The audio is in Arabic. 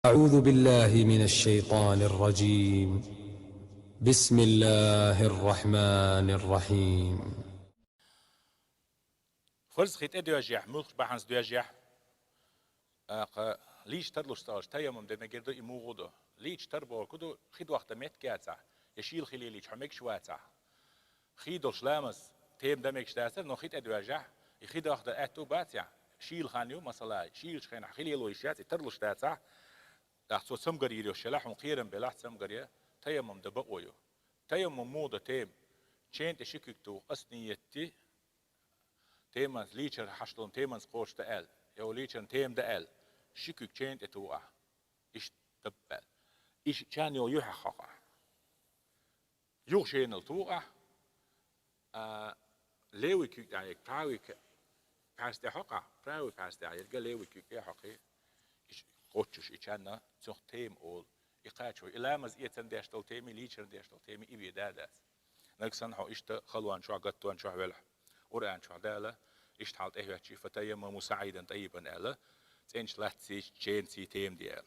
أعوذ بالله من الشيطان الرجيم. بسم الله الرحمن الرحيم. فرز خيت ادواجيح ملخ بحنس دواجيح ليش ترلوش تاج تيمم دنا جردو يموغدو ليش تربو كدو خيد وقت مت كاتسا يشيل خلي ليش حمك شواتسا خيدو شلامس تيم دمك شتاسر نو خيت ادواجيح يخيد وقت اتو باتيا شيل خانيو مثلا شيل خين خلي لو يشات ترلوش تاتسا احسو سمغري يو شلاح مقيرن بلا سمغري تيمم دبقويو تيمم موضه تيم چنت شككتو اسنيتي تيمانس ليتشر حشلون تيمانس قوش تقال يو ليتشر تيم دقال شكك چنت اتوقع ايش تبال ايش كان يو يحقق يو شين التوقع ليوي كيك يعني براوي باست حقا براوي باست يعني يلقى ليوي كيك يحقق ايش قوتش ايشانا تسوخ تيم اول يقاتشو إلامز إيتن داشتل تيمي ليتشر داشتل تيمي إبي داداس نكسن حو إشتا خلوان شو عقدتوان شو حوالح ورقان شو عدالة إشت حالت إهواتشي فتيما مساعدا طيبا ألا تنش لحتسيش جينسي تيم ديال